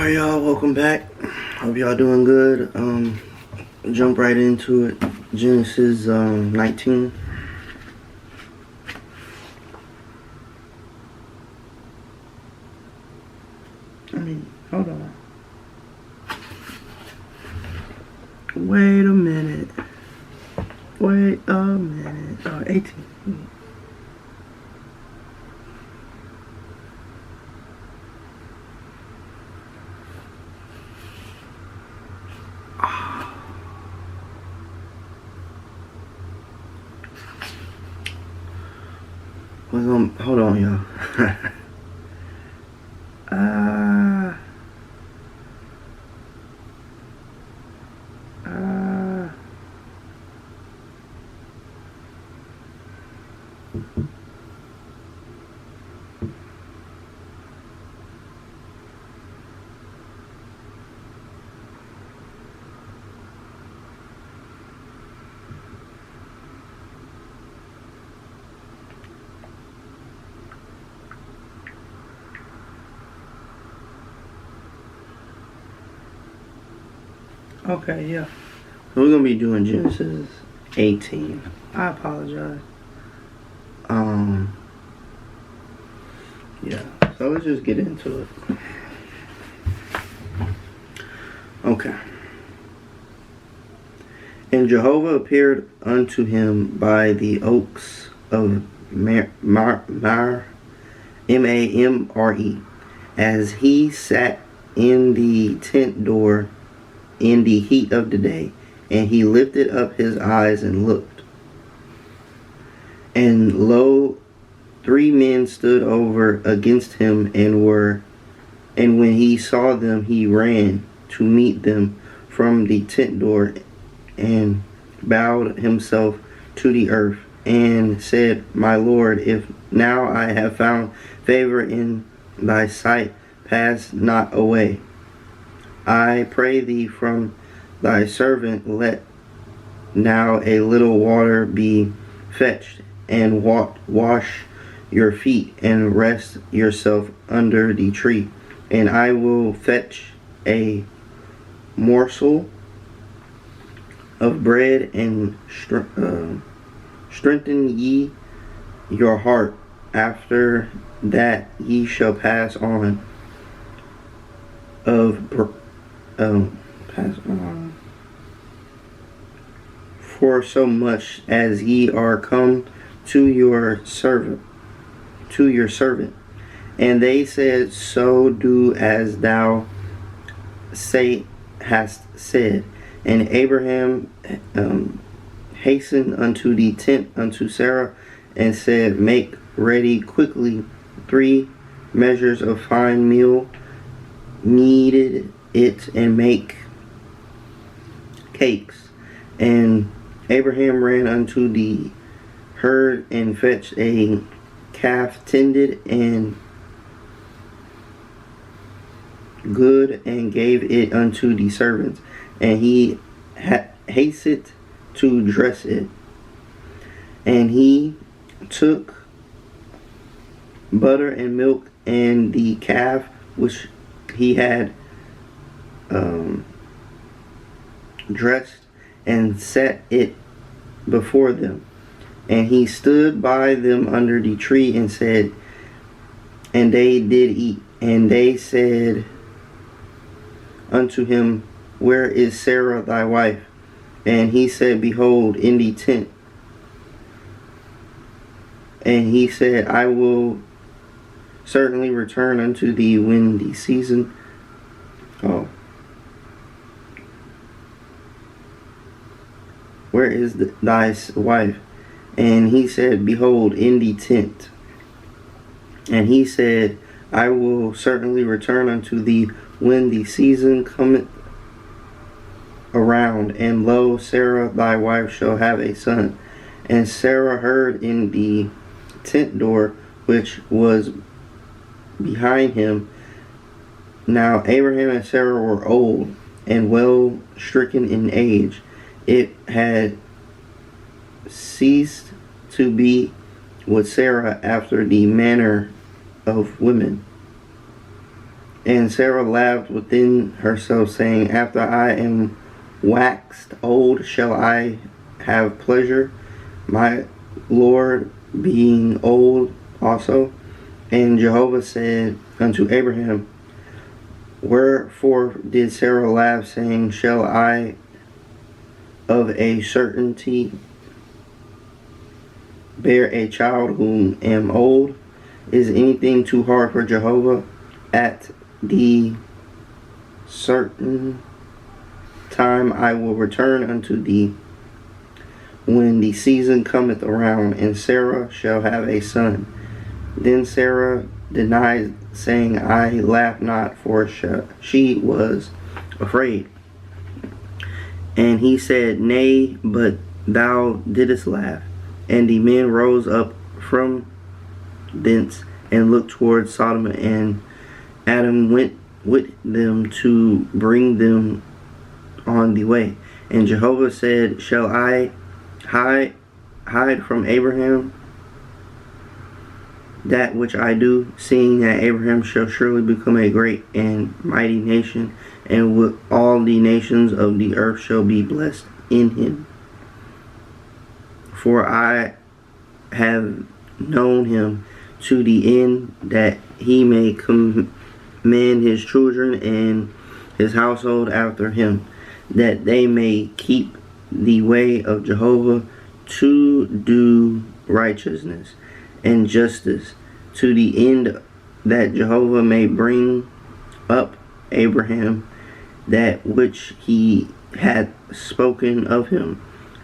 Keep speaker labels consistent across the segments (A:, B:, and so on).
A: Alright, y'all, welcome back. Hope y'all doing good. Jump right into it. Genesis 19. Hold on. Wait a minute. Wait a minute. 18. Hold on, y'all. Okay, yeah. So we're gonna be doing Genesis 18. I apologize. Yeah. So let's just get into it. Okay. And Jehovah appeared unto him by the oaks of Mamre, as he sat in the tent door in the heat of the day, and he lifted up his eyes and looked. And lo, 3 men stood over against him, and when he saw them, he ran to meet them from the tent door, and bowed himself to the earth, and said, My Lord, if now I have found favor in thy sight, pass not away. I pray thee from thy servant, let now a little water be fetched, and wash your feet, and rest yourself under the tree. And I will fetch a morsel of bread, and strengthen ye your heart. After that ye shall pass on for so much as ye are come to your servant. And they said, So do as thou hast said. And Abraham hastened unto the tent unto Sarah, and said, Make ready quickly 3 measures of fine meal, kneaded it, and make cakes. And Abraham ran unto the herd, and fetched a calf tended and good, and gave it unto the servants. And he hasted to dress it. And he took butter and milk, and the calf which he had dressed, and set it before them. And he stood by them under the tree, and said, and they did eat. And they said unto him, Where is Sarah thy wife? And he said, Behold, in the tent. And he said, I will certainly return unto thee when the season. Where is thy wife? And he said, Behold, in the tent. And he said, I will certainly return unto thee when the season cometh around, and lo, Sarah thy wife shall have a son. And Sarah heard in the tent door which was behind him. Now Abraham and Sarah were old, and well stricken in age. It had ceased to be with Sarah after the manner of women. And Sarah laughed within herself, saying, After I am waxed old, shall I have pleasure, my Lord being old also? And Jehovah said unto Abraham, Wherefore did Sarah laugh, saying, Shall I of a certainty bear a child whom am old? Is anything too hard for Jehovah? At the certain time I will return unto thee, when the season cometh around, and Sarah shall have a son. Then Sarah denied, saying, I laugh not, for she was afraid. And he said, Nay, but thou didst laugh. And the men rose up from thence and looked toward Sodom, and Adam went with them to bring them on the way. And Jehovah said, Shall I hide from Abraham that which I do, seeing that Abraham shall surely become a great and mighty nation, and with all the nations of the earth shall be blessed in him? For I have known him to the end that he may commend his children and his household after him, that they may keep the way of Jehovah to do righteousness and justice, to the end that Jehovah may bring up Abraham that which he had spoken of him.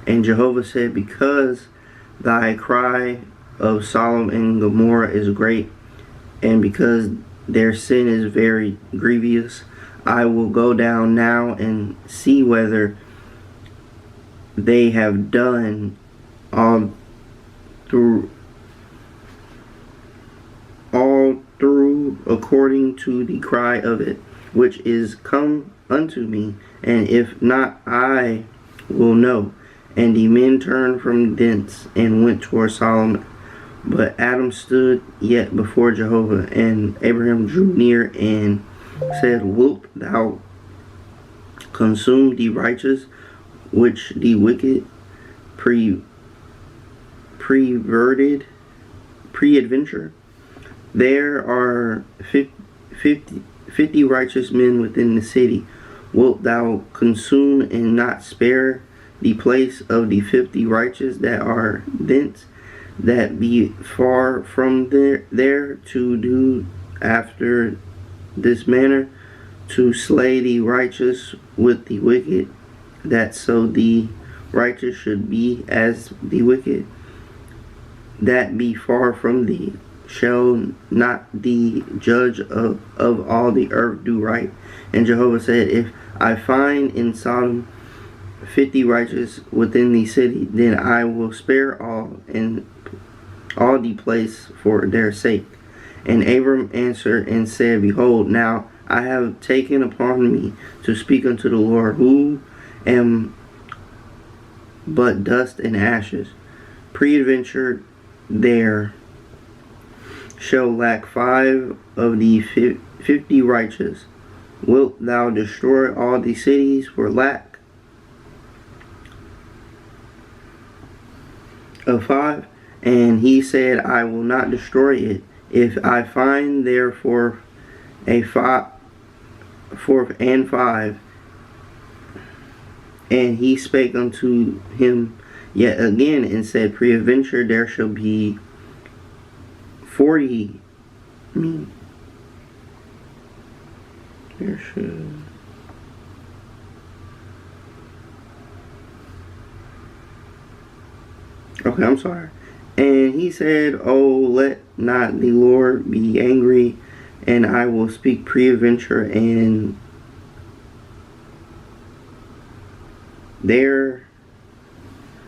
A: And Jehovah said, Because thy cry of Sodom and Gomorrah is great, and because their sin is very grievous, I will go down now and see whether they have done all through according to the cry of it, which is come unto me, and if not, I will know. And the men turned from thence and went toward Sodom. But Adam stood yet before Jehovah, and Abraham drew near and said, Wilt thou consume the righteous, which the wicked pre-adventure? There are 50 righteous men within the city. Wilt thou consume and not spare the place of the 50 righteous that are thence, that be far from there to do after this manner, to slay the righteous with the wicked, that so the righteous should be as the wicked, that be far from thee? Shall not the judge of all the earth do right? And Jehovah said, If I find in Sodom 50 righteous within the city, then I will spare all the place for their sake. And Abram answered and said, Behold, now I have taken upon me to speak unto the Lord, who am but dust and ashes. Peradventure there shall lack 5 of the 50 righteous. Wilt thou destroy all the cities for lack of 5? And he said, I will not destroy it, if I find therefore a fourth and 5. And he spake unto him yet again, and said, Peradventure there shall be 40. There should. Okay, I'm sorry. And he said, Oh, let not the Lord be angry, and I will speak peradventure, and there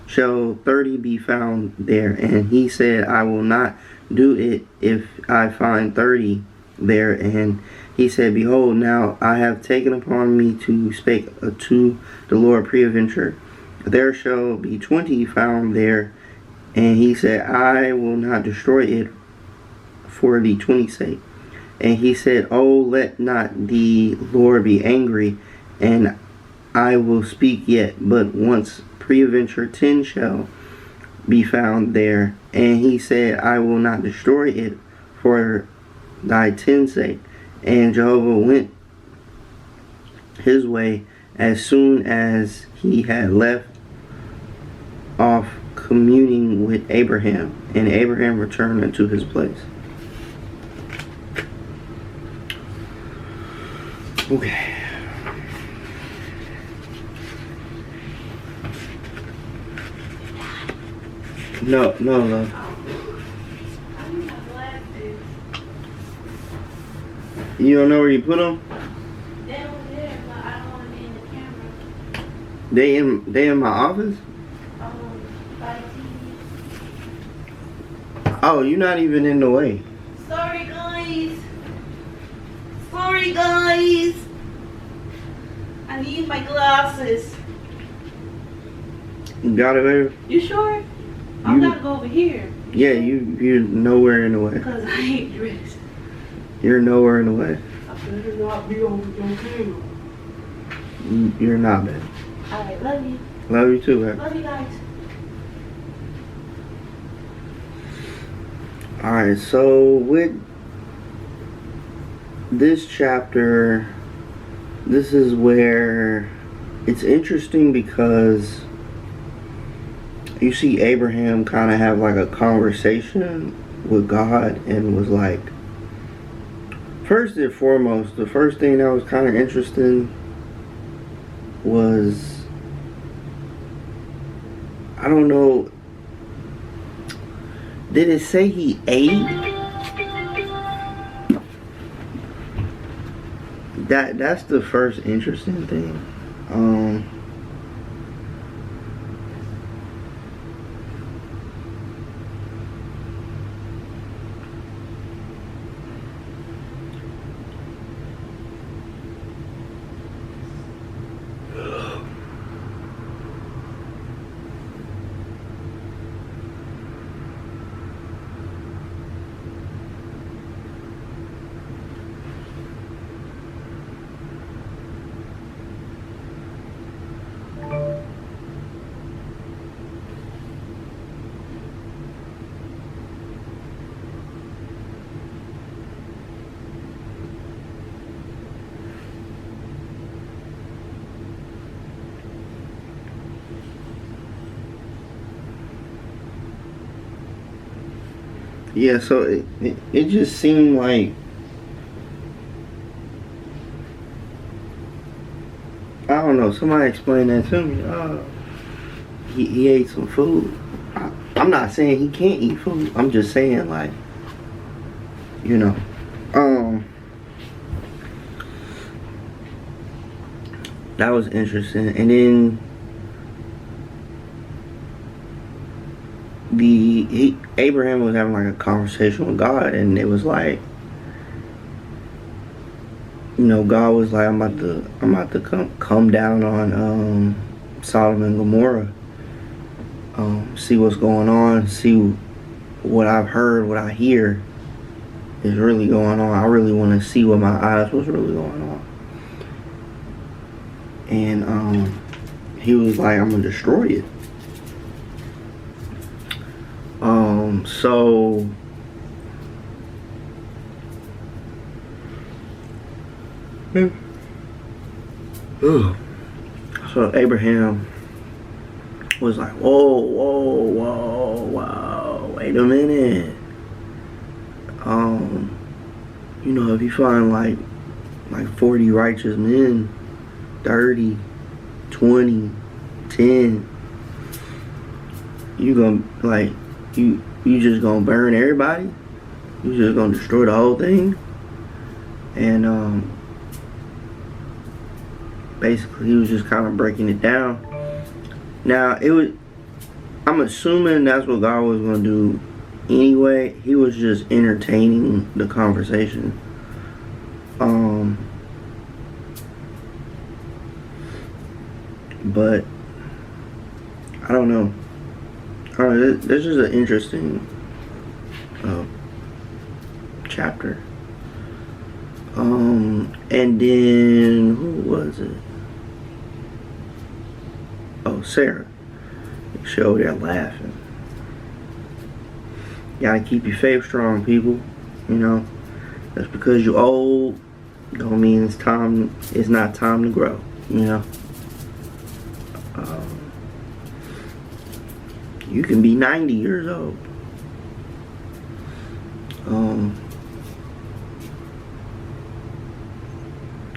A: shall 30 be found there. And he said, I will not do it if I find 30 there. And he said, Behold, now I have taken upon me to speak to the Lord peradventure. There shall be 20 found there. And he said, I will not destroy it for the 20's sake. And he said, "Oh, let not the Lord be angry, and I will speak yet, but once peradventure 10 shall be found there." And he said, "I will not destroy it for thy 10's sake." And Jehovah went his way as soon as he had left off communing with Abraham, and Abraham returned unto his place. Okay. No, love. You don't know where you put them?
B: They're over there, but I don't want to be in the camera.
A: They in my office?
B: By TV.
A: Oh, you're not even in the way.
B: Sorry, guys. Sorry, guys. I need my glasses.
A: You got it, baby?
B: You sure? I'm gonna go over here.
A: Yeah, you're nowhere in the way.
B: Because I ain't dressed.
A: You're nowhere in the way.
B: I better not be over your camera.
A: You're not, baby.
B: Alright, love you.
A: Love you too, baby.
B: Love you guys.
A: Alright, so with this chapter, this is where it's interesting because you see Abraham kind of have like a conversation with God and was like, first and foremost, the first thing that was kind of interesting was, I don't know, did it say he ate? That's the first interesting thing. Yeah, so it just seemed like, I don't know, somebody explained that to me. He ate some food. I'm not saying he can't eat food. I'm just saying, like, you know, that was interesting. And then Abraham was having like a conversation with God, and it was like, you know, God was like, I'm about to come down on Sodom and Gomorrah, see what's going on, see what I've heard, what I hear is really going on. I really want to see with my eyes what's really going on. And he was like, I'm gonna destroy it. So so Abraham was like, whoa, wait a minute. You know, if you find like 40 righteous men, 30, 20, 10, you gonna, like, you just gonna burn everybody? You just gonna destroy the whole thing? And basically he was just kind of breaking it down. Now I'm assuming that's what God was gonna do anyway. He was just entertaining the conversation. But I don't know. This is an interesting chapter. And then, who was it? Oh, Sarah. She over there laughing. Gotta keep your faith strong, people. You know, just because you're old don't mean it's not time to grow. You know, you can be 90 years old.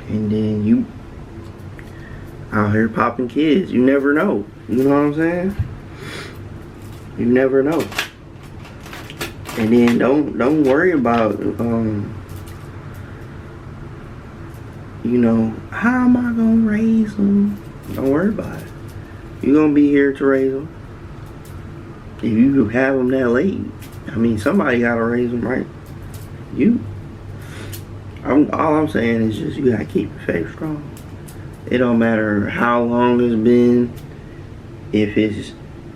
A: And then you out here popping kids. You never know. You know what I'm saying? You never know. And then don't worry about you know, how am I gonna raise them? Don't worry about it. You're gonna be here to raise them. If you have them that late, I mean, somebody gotta raise them, right? You. All I'm saying is just you gotta keep your faith strong. It don't matter how long it's been. If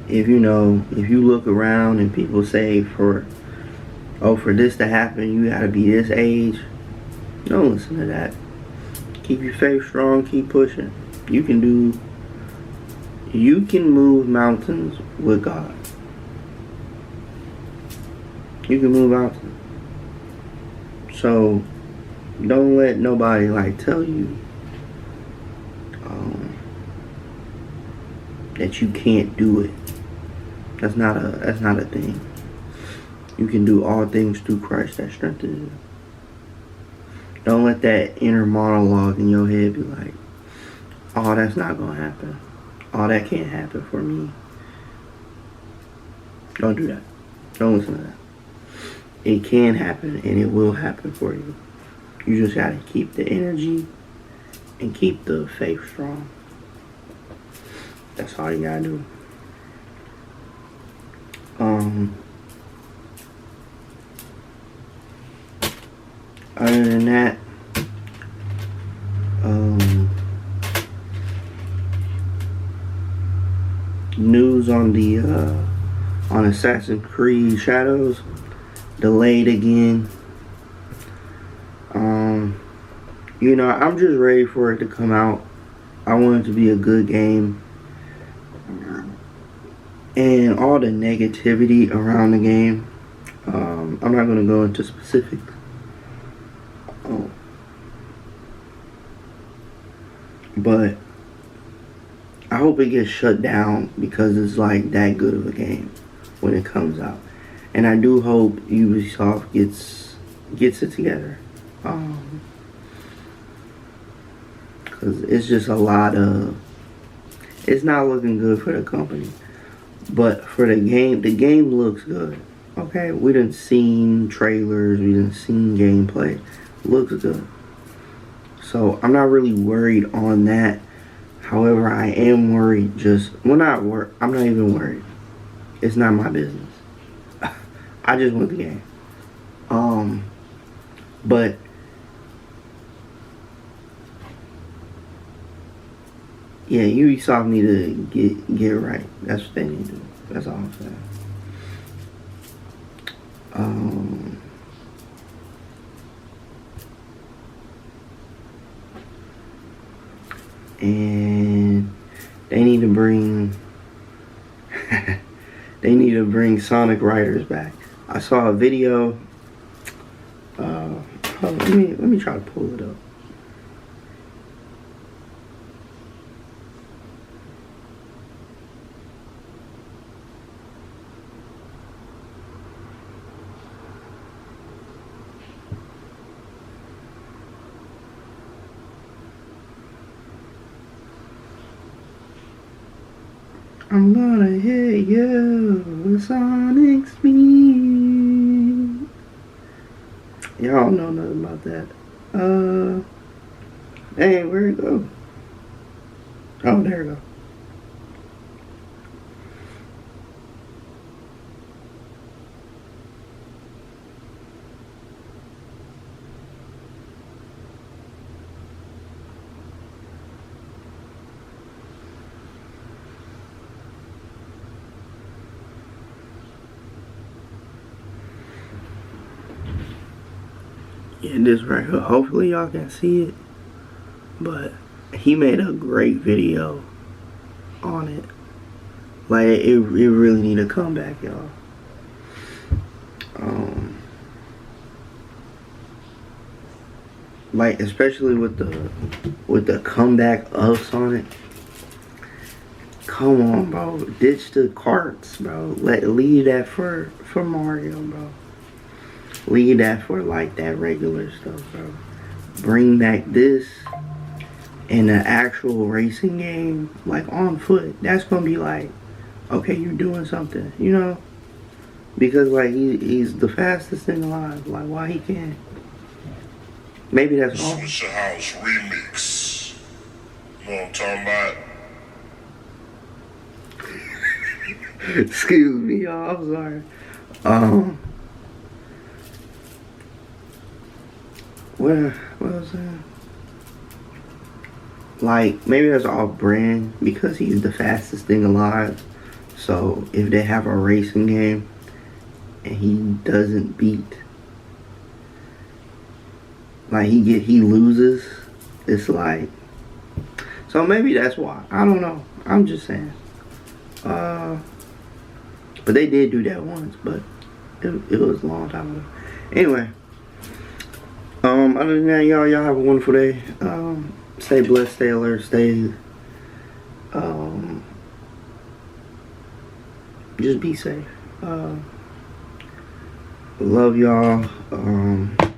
A: you know, if you look around and people say for this to happen, you gotta be this age. Don't listen to that. Keep your faith strong. Keep pushing. You can move mountains with God. You can move mountains. So don't let nobody like tell you that you can't do it. That's not a thing. You can do all things through Christ that strengthens you. Don't let that inner monologue in your head be like, oh, that's not gonna happen. Oh, that can't happen for me. Don't do that. Don't listen to that. It can happen and it will happen for you. You just gotta keep the energy and keep the faith strong. That's all you gotta do. Other than that, news on the on Assassin's Creed Shadows delayed again. You know, I'm just ready for it to come out. I want it to be a good game. And all the negativity around the game, I'm not going to go into specifics. But I hope it gets shut down because it's like that good of a game when it comes out. And I do hope Ubisoft gets it together. Because it's just a lot of... It's not looking good for the company. But for the game looks good. Okay? We done seen trailers. We done seen gameplay. Looks good. So I'm not really worried on that. However, I am worried I'm not even worried. It's not my business. I just want the game. But yeah, Ubisoft need to get right. That's what they need to do. That's all I'm saying. And they need to bring Sonic Riders back. I saw a video. Let me try to pull it up. I'm gonna hit you with Sonic speed. Y'all know nothing about that. Hey, where'd it go? Oh, there it go. Yeah, this right here. Hopefully y'all can see it. but he made a great video on it. Like it really need to come back, y'all. Like especially with the comeback us on it. Come on, bro. Ditch the carts, bro. Leave that for Mario, bro. Leave that for like that regular stuff, bro. Bring back this in an actual racing game, like on foot. That's gonna be like, okay, you're doing something, you know? Because like he's the fastest thing alive. Like why he can't? Maybe that's all.
C: Swisher House remix. You know what I'm talking about?
A: Excuse me, y'all. I'm sorry. What was that? Like maybe that's off brand because he's the fastest thing alive. So if they have a racing game and he doesn't beat, like he loses, it's like, so maybe that's why. I don't know. I'm just saying. But they did do that once, but it was a long time ago. Anyway, other than that, y'all have a wonderful day. Stay blessed, stay alert, stay, just be safe. Love y'all.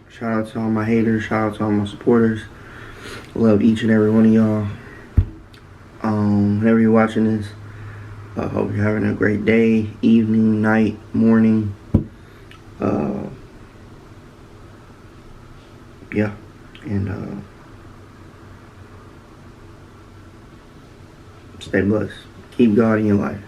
A: Shout out to all my haters. Shout out to all my supporters. Love each and every one of y'all. Whenever you're watching this, I hope you're having a great day, evening, night, morning. Yeah. And stay blessed. Keep God in your life.